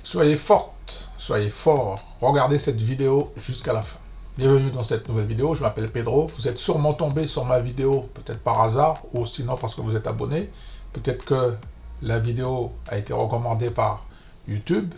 Soyez forte, soyez fort. Regardez cette vidéo jusqu'à la fin. Bienvenue dans cette nouvelle vidéo. Je m'appelle Pedro. Vous êtes sûrement tombé sur ma vidéo, peut-être par hasard, ou sinon parce que vous êtes abonné. Peut-être que la vidéo a été recommandée par YouTube.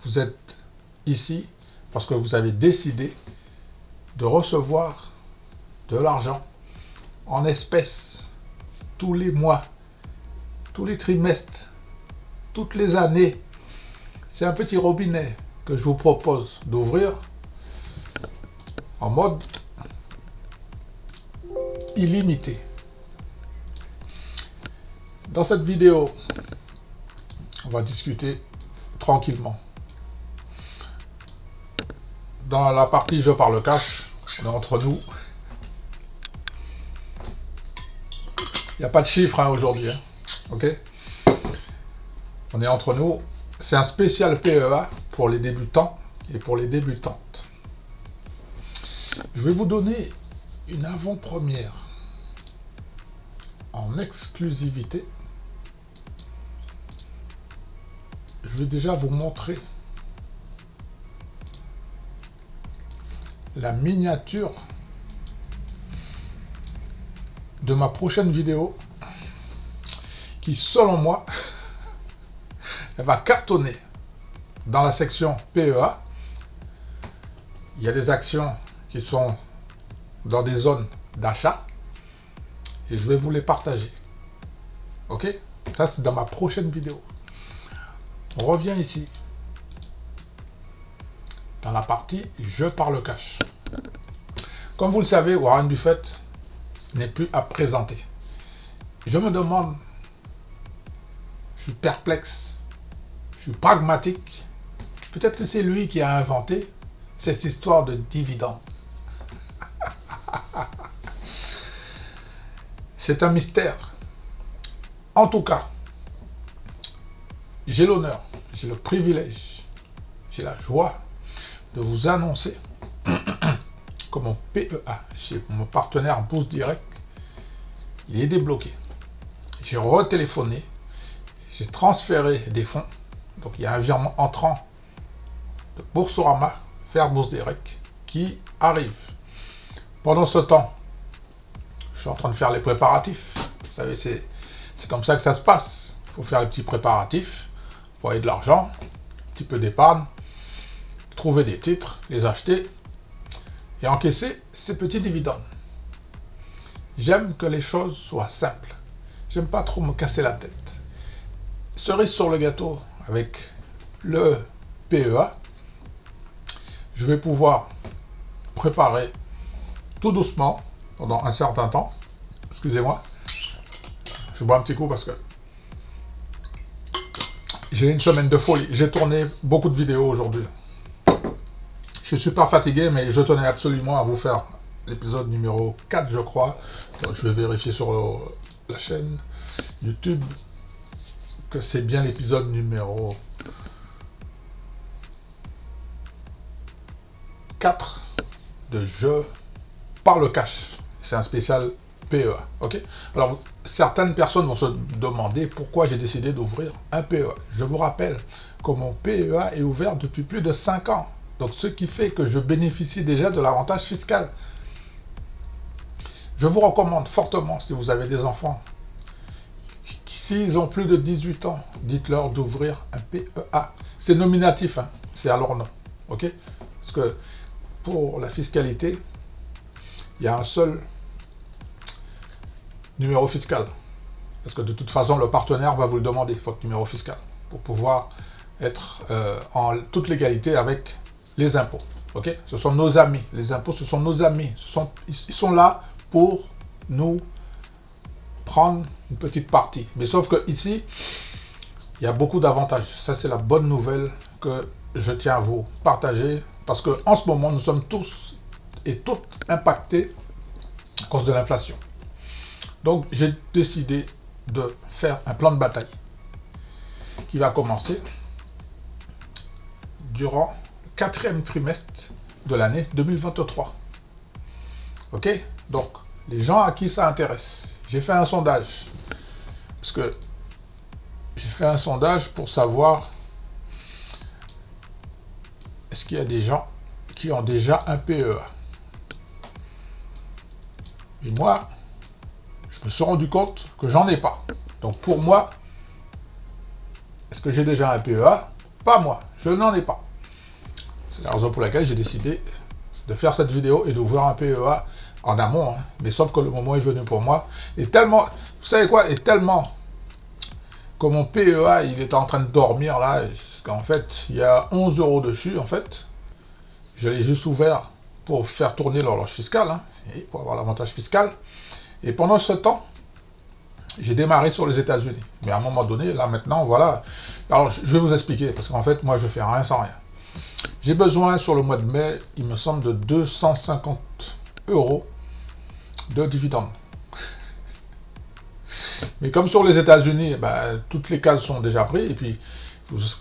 Vous êtes ici parce que vous avez décidé de recevoir de l'argent en espèces tous les mois, tous les trimestres, toutes les années. C'est un petit robinet que je vous propose d'ouvrir en mode illimité. Dans cette vidéo, on va discuter tranquillement. Dans la partie je parle cash, on est entre nous. Il n'y a pas de chiffres aujourd'hui, hein, ok? On est entre nous. C'est un spécial PEA pour les débutants et pour les débutantes. Je vais vous donner une avant-première en exclusivité. Je vais déjà vous montrer la miniature de ma prochaine vidéo qui, selon moi, elle va cartonner dans la section PEA. Il y a des actions qui sont dans des zones d'achat et je vais vous les partager. Ok? Ça, c'est dans ma prochaine vidéo. On revient ici dans la partie je parle cash. Comme vous le savez, Warren Buffett n'est plus à présenter. Je me demande, je suis perplexe, je suis pragmatique. Peut-être que c'est lui qui a inventé cette histoire de dividendes. C'est un mystère. En tout cas, j'ai l'honneur, j'ai le privilège, j'ai la joie de vous annoncer que mon PEA, chez mon partenaire Bourse Direct, il est débloqué. J'ai retéléphoné, j'ai transféré des fonds. Donc il y a un virement entrant de Boursorama vers Bourse Direct qui arrive. Pendant ce temps, je suis en train de faire les préparatifs. Vous savez, c'est comme ça que ça se passe. Il faut faire les petits préparatifs, envoyer de l'argent, un petit peu d'épargne, trouver des titres, les acheter et encaisser ces petits dividendes. J'aime que les choses soient simples. J'aime pas trop me casser la tête. Cerise sur le gâteau, avec le PEA, je vais pouvoir préparer tout doucement pendant un certain temps. Excusez-moi, je bois un petit coup parce que j'ai une semaine de folie. J'ai tourné beaucoup de vidéos aujourd'hui. Je suis super fatigué, mais je tenais absolument à vous faire l'épisode numéro 4, je crois. Donc, je vais vérifier sur la chaîne YouTube que c'est bien l'épisode numéro 4 de Je parle cash. C'est un spécial PEA. Ok? Alors, certaines personnes vont se demander pourquoi j'ai décidé d'ouvrir un PEA. Je vous rappelle que mon PEA est ouvert depuis plus de 5 ans. Donc, ce qui fait que je bénéficie déjà de l'avantage fiscal. Je vous recommande fortement, si vous avez des enfants, s'ils ont plus de 18 ans, dites-leur d'ouvrir un PEA. C'est nominatif, hein, c'est à leur nom. Ok? Parce que pour la fiscalité, il y a un seul numéro fiscal. Parce que de toute façon, le partenaire va vous le demander, votre numéro fiscal, pour pouvoir être en toute légalité avec les impôts. Ok? Ce sont nos amis. Les impôts, ce sont nos amis. Ils sont là pour nous prendre une petite partie. Mais sauf que ici, il y a beaucoup d'avantages. Ça, c'est la bonne nouvelle que je tiens à vous partager. Parce qu'en ce moment, nous sommes tous et toutes impactés à cause de l'inflation. Donc, j'ai décidé de faire un plan de bataille qui va commencer durant le 4e trimestre de l'année 2023. Ok? Donc, les gens à qui ça intéresse, j'ai fait un sondage. Parce que j'ai fait un sondage pour savoir est-ce qu'il y a des gens qui ont déjà un PEA? Et moi, je me suis rendu compte que j'en ai pas. Donc pour moi, est-ce que j'ai déjà un PEA? Pas moi, je n'en ai pas. C'est la raison pour laquelle j'ai décidé de faire cette vidéo et d'ouvrir un PEA en amont. Hein. Mais sauf que le moment est venu pour moi. Et tellement, vous savez quoi, et tellement que mon PEA, il est en train de dormir là, parce qu'en fait, il y a 11 € dessus, en fait. Je l'ai juste ouvert pour faire tourner l'horloge fiscale, hein, et pour avoir l'avantage fiscal. Et pendant ce temps, j'ai démarré sur les États-Unis. Mais à un moment donné, là maintenant, voilà. Alors, je vais vous expliquer, parce qu'en fait, moi, je fais rien sans rien. J'ai besoin, sur le mois de mai, il me semble, de 250 € de dividendes. Mais comme sur les États-Unis, ben, toutes les cases sont déjà prises, et puis,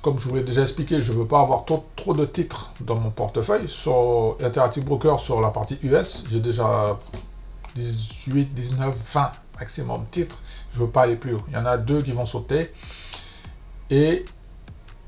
comme je vous l'ai déjà expliqué, je ne veux pas avoir trop de titres dans mon portefeuille. Sur Interactive Broker, sur la partie US, j'ai déjà 18, 19, 20 maximum titres. Je ne veux pas aller plus haut. Il y en a 2 qui vont sauter. Et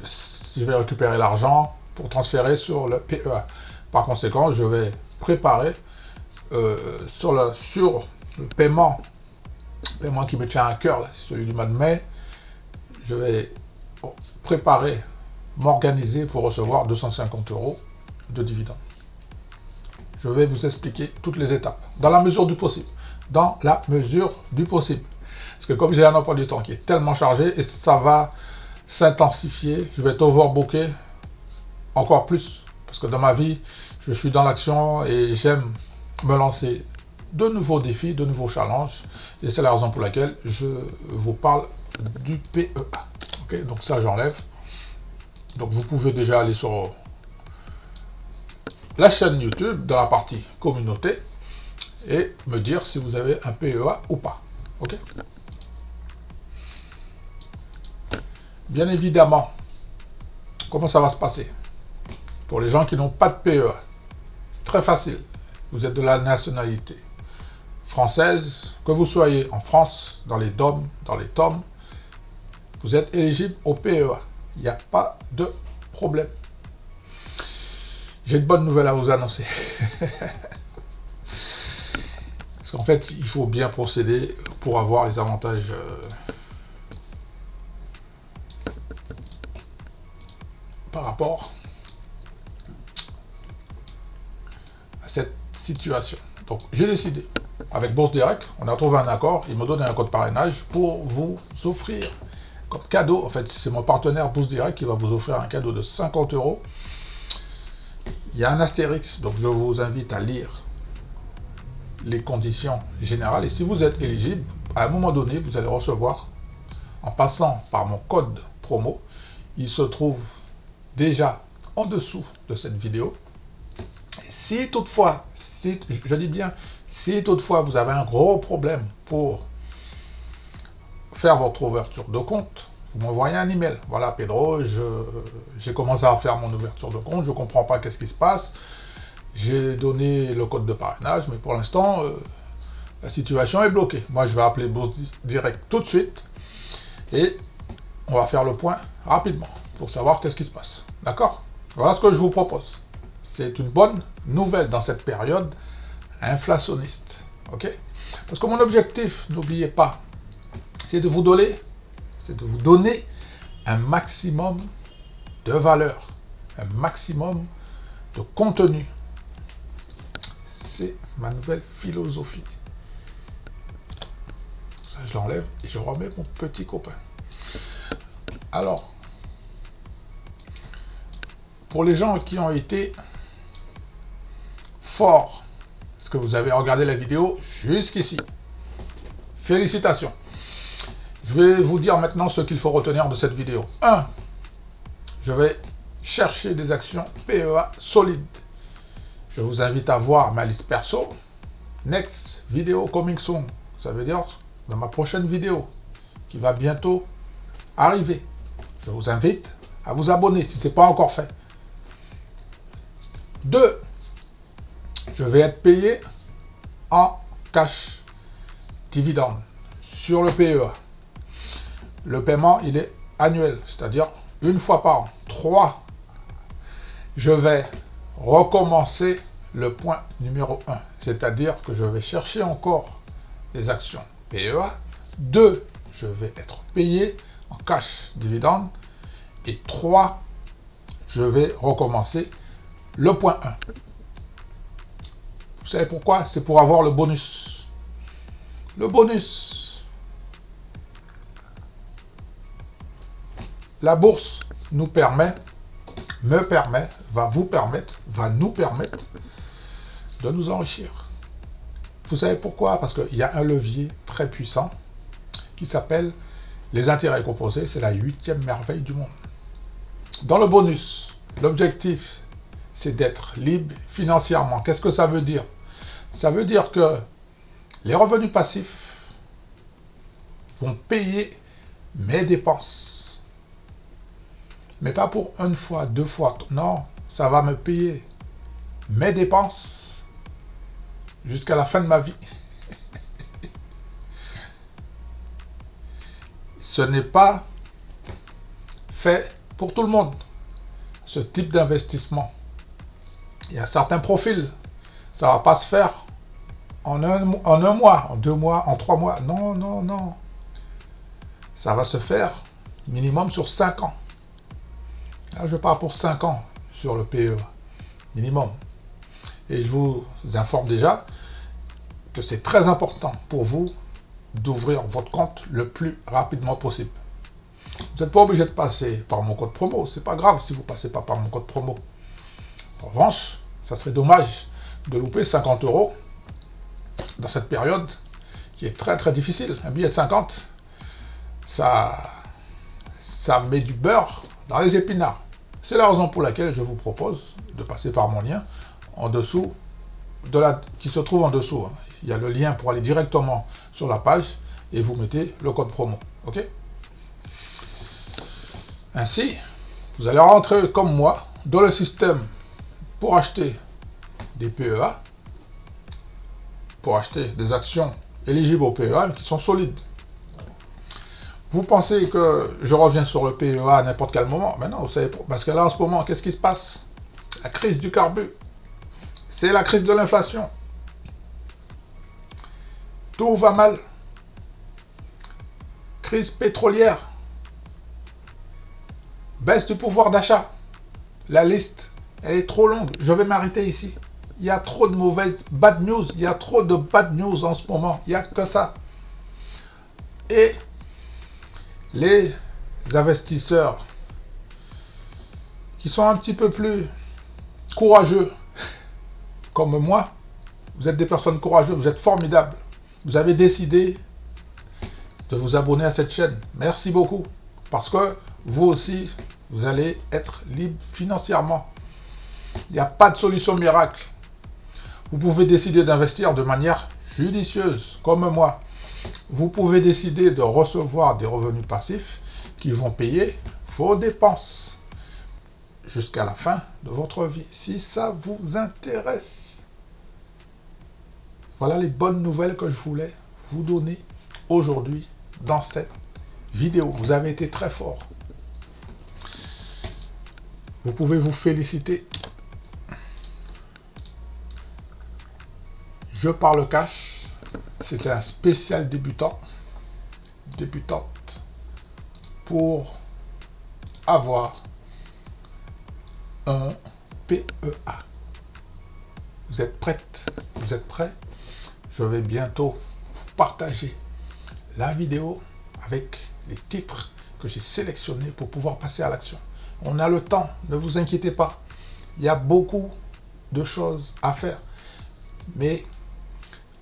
je vais récupérer l'argent pour transférer sur le PEA. Par conséquent, je vais préparer sur le paiement qui me tient à cœur, c'est celui du mois de mai. Je vais préparer, m'organiser pour recevoir 250 € de dividendes. Je vais vous expliquer toutes les étapes, dans la mesure du possible. Dans la mesure du possible. Parce que comme j'ai un emploi du temps qui est tellement chargé, et ça va s'intensifier, je vais être overbooké encore plus. Parce que dans ma vie, je suis dans l'action et j'aime me lancer de nouveaux défis, de nouveaux challenges. Et c'est la raison pour laquelle je vous parle du PEA. Okay, donc ça, j'enlève. Donc vous pouvez déjà aller sur la chaîne YouTube, dans la partie communauté, et me dire si vous avez un PEA ou pas. Ok. Bien évidemment, comment ça va se passer? Pour les gens qui n'ont pas de PEA, c'est très facile. Vous êtes de la nationalité française, que vous soyez en France, dans les DOM, dans les TOM, vous êtes éligible au PEA. Il n'y a pas de problème. J'ai de bonnes nouvelles à vous annoncer. Parce qu'en fait, il faut bien procéder pour avoir les avantages par rapport à cette situation. Donc, j'ai décidé, avec Bourse Direct, on a trouvé un accord, il me donne un code parrainage pour vous offrir comme cadeau. En fait, c'est mon partenaire Bourse Direct qui va vous offrir un cadeau de 50 €. Il y a un astérix, donc je vous invite à lire les conditions générales. Et si vous êtes éligible, à un moment donné, vous allez recevoir, en passant par mon code promo, il se trouve déjà en dessous de cette vidéo. Et si toutefois, je dis bien, si toutefois vous avez un gros problème pour faire votre ouverture de compte, vous m'envoyez un email. Voilà, Pedro, j'ai commencé à faire mon ouverture de compte, je ne comprends pas qu'est-ce qui se passe. J'ai donné le code de parrainage, mais pour l'instant, la situation est bloquée. Moi, je vais appeler Bourse Direct tout de suite et on va faire le point rapidement pour savoir qu'est-ce qui se passe. D'accord? Voilà ce que je vous propose. C'est une bonne nouvelle dans cette période inflationniste. Ok? Parce que mon objectif, n'oubliez pas, c'est de vous donner un maximum de valeur, un maximum de contenu. C'est ma nouvelle philosophie. Ça, je l'enlève et je remets mon petit copain. Alors, pour les gens qui ont été forts, parce que vous avez regardé la vidéo jusqu'ici, félicitations. Je vais vous dire maintenant ce qu'il faut retenir de cette vidéo. 1. Je vais chercher des actions PEA solides. Je vous invite à voir ma liste perso. Next vidéo coming soon. Ça veut dire dans ma prochaine vidéo qui va bientôt arriver. Je vous invite à vous abonner si ce n'est pas encore fait. 2. Je vais être payé en cash dividende sur le PEA. Le paiement, il est annuel, c'est-à-dire une fois par an. 3. je vais recommencer le point numéro 1, c'est-à-dire que je vais chercher encore les actions PEA. 2, je vais être payé en cash dividende. Et 3, je vais recommencer le point 1. Vous savez pourquoi? C'est pour avoir le bonus. Le bonus. La bourse nous permet, va nous permettre de nous enrichir. Vous savez pourquoi? Parce qu'il y a un levier très puissant qui s'appelle les intérêts composés. C'est la 8e merveille du monde. Dans le bonus, l'objectif, c'est d'être libre financièrement. Qu'est-ce que ça veut dire? Ça veut dire que les revenus passifs vont payer mes dépenses. Mais pas pour une fois, 2 fois. Non, ça va me payer mes dépenses jusqu'à la fin de ma vie. Ce n'est pas fait pour tout le monde, ce type d'investissement. Il y a certains profils, ça ne va pas se faire en un mois, en 2 mois, en 3 mois. Non, non, non. Ça va se faire minimum sur 5 ans. Là, je pars pour 5 ans sur le PEA, minimum. Et je vous informe déjà que c'est très important pour vous d'ouvrir votre compte le plus rapidement possible. Vous n'êtes pas obligé de passer par mon code promo. C'est pas grave si vous ne passez pas par mon code promo. En revanche, ça serait dommage de louper 50 € dans cette période qui est très très difficile. Un billet de 50, ça met du beurre dans les épinards. C'est la raison pour laquelle je vous propose de passer par mon lien en dessous, qui se trouve en dessous. Il y a le lien pour aller directement sur la page et vous mettez le code promo. Ok? Ainsi, vous allez rentrer comme moi dans le système pour acheter des PEA, pour acheter des actions éligibles au PEA qui sont solides. Vous pensez que je reviens sur le PEA à n'importe quel moment? Mais non, vous savez, parce que là, en ce moment, qu'est-ce qui se passe? La crise du carburant. C'est la crise de l'inflation. Tout va mal. Crise pétrolière. Baisse du pouvoir d'achat. La liste, elle est trop longue. Je vais m'arrêter ici. Il y a trop de mauvaises, bad news. Il y a trop de bad news en ce moment. Il n'y a que ça. Et les investisseurs qui sont un petit peu plus courageux, comme moi, vous êtes des personnes courageuses, vous êtes formidables. Vous avez décidé de vous abonner à cette chaîne. Merci beaucoup. Parce que vous aussi, vous allez être libre financièrement. Il n'y a pas de solution miracle. Vous pouvez décider d'investir de manière judicieuse, comme moi. Vous pouvez décider de recevoir des revenus passifs qui vont payer vos dépenses jusqu'à la fin de votre vie, si ça vous intéresse. Voilà les bonnes nouvelles que je voulais vous donner aujourd'hui dans cette vidéo. Vous avez été très fort. Vous pouvez vous féliciter. Je parle cash. C'était un spécial débutante pour avoir un PEA. Vous êtes prête? Vous êtes prêts? Je vais bientôt vous partager la vidéo avec les titres que j'ai sélectionnés pour pouvoir passer à l'action. On a le temps, ne vous inquiétez pas. Il y a beaucoup de choses à faire. Mais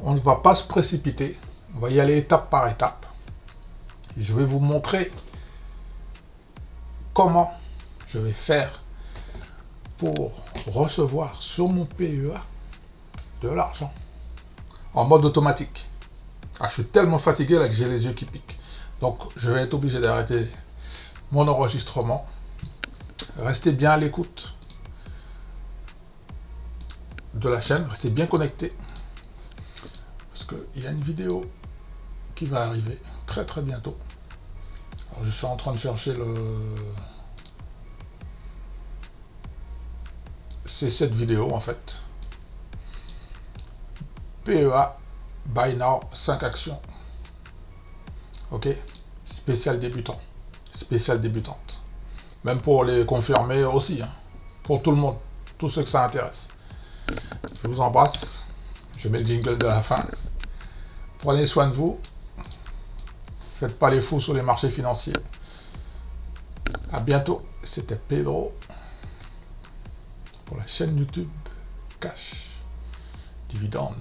on ne va pas se précipiter. On va y aller étape par étape. Je vais vous montrer comment je vais faire pour recevoir sur mon PEA de l'argent en mode automatique. Ah, je suis tellement fatigué là que j'ai les yeux qui piquent. Donc je vais être obligé d'arrêter mon enregistrement. Restez bien à l'écoute de la chaîne, restez bien connectés. Parce qu'il y a une vidéo qui va arriver très très bientôt. Alors, je suis en train de chercher c'est cette vidéo en fait. PEA, Buy Now, 5 actions. Ok, spécial débutant, spécial débutante. Même pour les confirmer aussi, hein. Pour tout le monde, tous ceux que ça intéresse. Je vous embrasse. Je mets le jingle de la fin. Prenez soin de vous. Faites pas les fous sur les marchés financiers. À bientôt. C'était Pedro pour la chaîne YouTube Cash Dividende.